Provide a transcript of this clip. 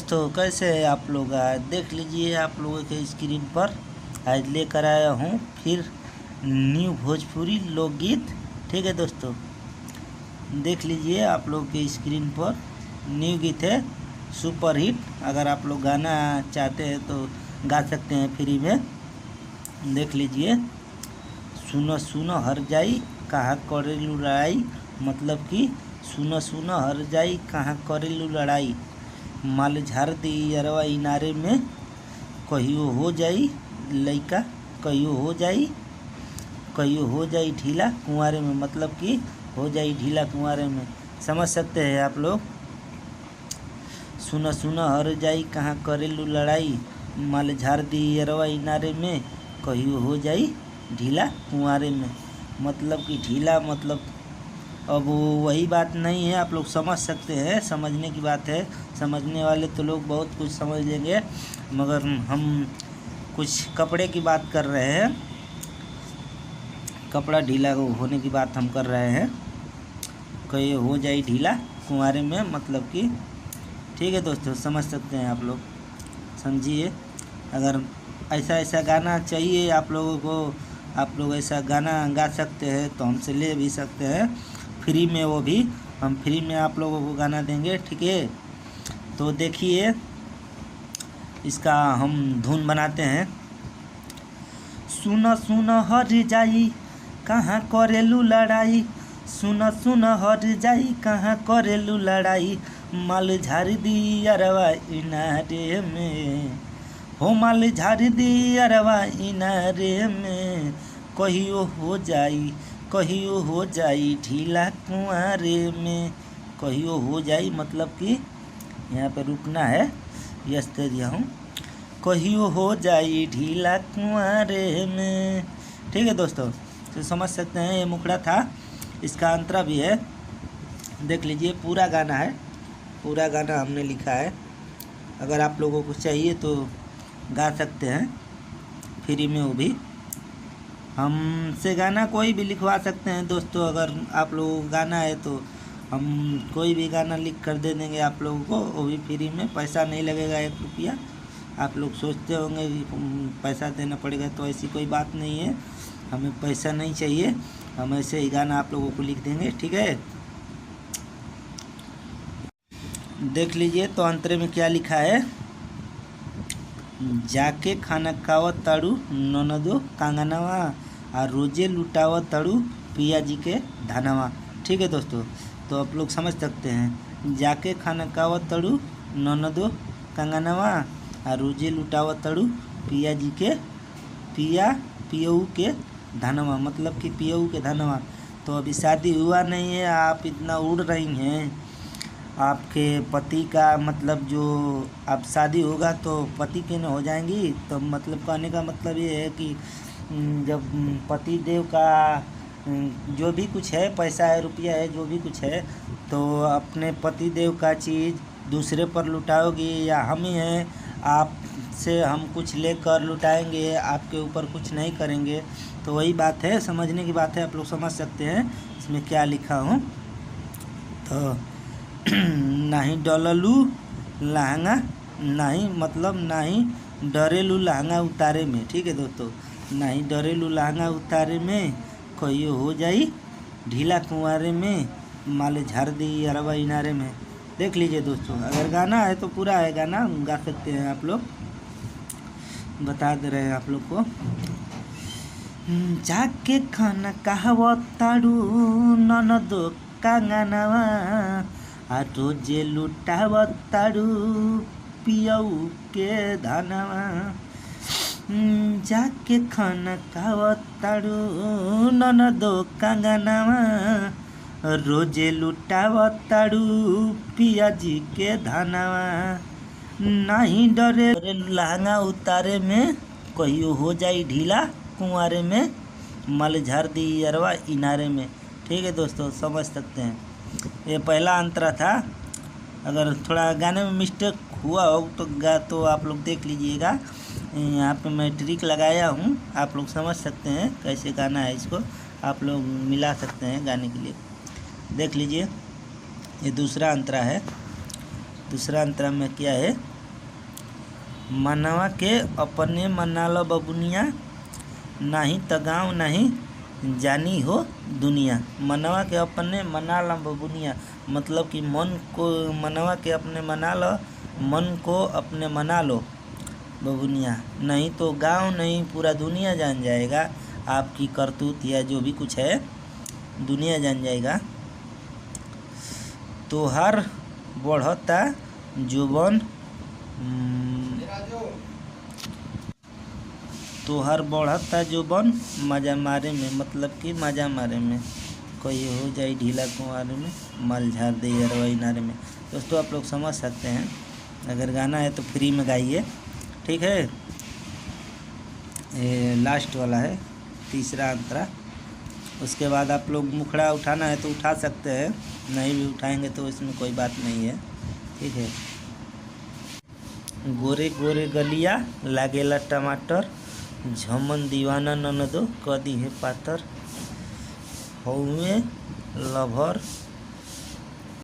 दोस्तों, कैसे हैं आप लोग। आज देख लीजिए आप लोगों के स्क्रीन पर आज लेकर आया हूँ फिर न्यू भोजपुरी लोकगीत। ठीक है दोस्तों, देख लीजिए आप लोग के स्क्रीन पर न्यू गीत है सुपर हिट। अगर आप लोग गाना चाहते हैं तो गा सकते हैं फ्री में। देख लीजिए, सुनो सुनो हर जाई कहाँ करेलू लड़ाई, मतलब कि सुनो सुनो हर जाई कहाँ करेलू लड़ाई, माल झाड़ दी अरवा इनारे में, कहियो हो जाई लइका कहियो हो जाई ढीला कुंवारे में, मतलब कि हो जाई ढीला कुंवारे में। समझ सकते हैं आप लोग। सुनो सुनो हर जाई कहाँ करेलू लड़ाई, माल झाड़ दी अरवा इनारे में, कहियो हो जाई ढीला कुंवारे में, मतलब कि ढीला मतलब अब वही बात नहीं है। आप लोग समझ सकते हैं, समझने की बात है। समझने वाले तो लोग बहुत कुछ समझ लेंगे, मगर हम कुछ कपड़े की बात कर रहे हैं। कपड़ा ढीला होने की बात हम कर रहे हैं। कहीं हो जाए ढीला कुंवारे में, मतलब कि ठीक है दोस्तों, समझ सकते हैं आप लोग, समझिए। अगर ऐसा गाना चाहिए आप लोगों को, आप लोग ऐसा गाना गा सकते हैं तो हमसे ले भी सकते हैं फ्री में। वो भी हम फ्री में आप लोगों को गाना देंगे, ठीक है। तो देखिए, इसका हम धुन बनाते हैं। सुनो सुनो हर जाई कहाँ करेलू लड़ाई, सुनो सुनो हर जाई कहाँ करेलू लड़ाई, माल झाड़ दी अरवा इनारे में, हो माल झाड़ दी अरवा इनारे में, कहियो हो जाई ढीला कुंवारे में। कहियो हो जाई मतलब कि यहाँ पे रुकना है, यस दे दिया हूँ। कहियो हो जाई ढीला कुंवारे में, ठीक है दोस्तों। तो समझ सकते हैं, ये मुखड़ा था, इसका अंतरा भी है। देख लीजिए, पूरा गाना है, पूरा गाना हमने लिखा है। अगर आप लोगों को चाहिए तो गा सकते हैं फ्री में। वो भी हमसे गाना कोई भी लिखवा सकते हैं दोस्तों। अगर आप लोगों को गाना है तो हम कोई भी गाना लिख कर दे देंगे आप लोगों को, वो भी फ्री में। पैसा नहीं लगेगा 1 रुपया। आप लोग सोचते होंगे कि पैसा देना पड़ेगा, तो ऐसी कोई बात नहीं है। हमें पैसा नहीं चाहिए, हम ऐसे ही गाना आप लोगों को लिख देंगे, ठीक है। देख लीजिए, तो अंतरे में क्या लिखा है। जाके खाना खावत ताड़ू ननदो कांगनवा, आ रोजे लुटावत ताड़ू पिया जी के धनवा। ठीक है दोस्तों, तो आप लोग समझ सकते हैं। जाके खाना खावत ताड़ू ननदो कांगनवा, आ रोजे लुटावत ताड़ू पिया जी के पियऊ के धनवा, मतलब कि पियऊ के धनवा। तो अभी शादी हुआ नहीं है, आप इतना उड़ रही हैं। आपके पति का मतलब जो आप शादी होगा तो पति के न हो जाएंगी। तो मतलब कहने का मतलब ये है कि जब पति देव का जो भी कुछ है, पैसा है, रुपया है, जो भी कुछ है, तो अपने पति देव का चीज़ दूसरे पर लुटाओगी, या हम ही हैं आपसे हम कुछ लेकर लुटाएंगे, आपके ऊपर कुछ नहीं करेंगे। तो वही बात है, समझने की बात है। आप लोग समझ सकते हैं इसमें क्या लिखा हूँ। तो नहीं डललू लहंगा, नहीं मतलब नहीं डरेलू लहंगा उतारे में, ठीक है दोस्तों। नहीं डरेलू लहंगा उतारे में, कहियो हो जाई ढीला कुंवारे में, माल झाड़ दी अरवा इनारे में। देख लीजिए दोस्तों, अगर गाना है तो पूरा है गाना, गा सकते हैं आप लोग, बता दे रहे हैं आप लोग को। जाके खाना कहवत ताड़ू ननदो कांगनवा, आ रोजे लुटावत ताड़ू पियऊ के धनवा, जाके खाना खावत ताड़ू ननदो कांगनवा, रोजे लुटावत ताड़ू पिया जी के धनवा, नहीं डरे लहंगा उतारे में, कहियो हो जाई ढीला कुंवारे में, मल झाड़ दी अरवा इनारे में। ठीक है दोस्तों, समझ सकते हैं। ये पहला अंतरा था। अगर थोड़ा गाने में मिस्टेक हुआ हो तो आप लोग देख लीजिएगा। यहाँ पे मैं ट्रिक लगाया हूँ, आप लोग समझ सकते हैं कैसे गाना है। इसको आप लोग मिला सकते हैं गाने के लिए। देख लीजिए, ये दूसरा अंतरा है। दूसरा अंतरा में क्या है, मनवा के अपने मना लो बबुनिया, नहीं त गाँव नहीं जानी हो दुनिया। मनवा के अपने मना लो बबुनिया, मतलब कि मन को मनवा के अपने मना लो, मन को अपने मना लो बबुनिया, नहीं तो गांव नहीं पूरा दुनिया जान जाएगा आपकी करतूत या जो भी कुछ है, दुनिया जान जाएगा। तोहार बढ़ता जुबन तोहर बढ़ता जुबन मजा मारे में, मतलब कि मजा मारे में, कोई हो जाए ढीला कुंवारे में, मल झाड़ दे अरवाई नारे में। दोस्तों आप लोग समझ सकते हैं, अगर गाना है तो फ्री में गाइए, ठीक है। ये लास्ट वाला है, तीसरा अंतरा। उसके बाद आप लोग मुखड़ा उठाना है तो उठा सकते हैं, नहीं भी उठाएंगे तो इसमें कोई बात नहीं है, ठीक है। गोरे गोरे गलिया लागेला टमाटर, झमन दीवाना ननदो कदी है पातर, हौवे लभर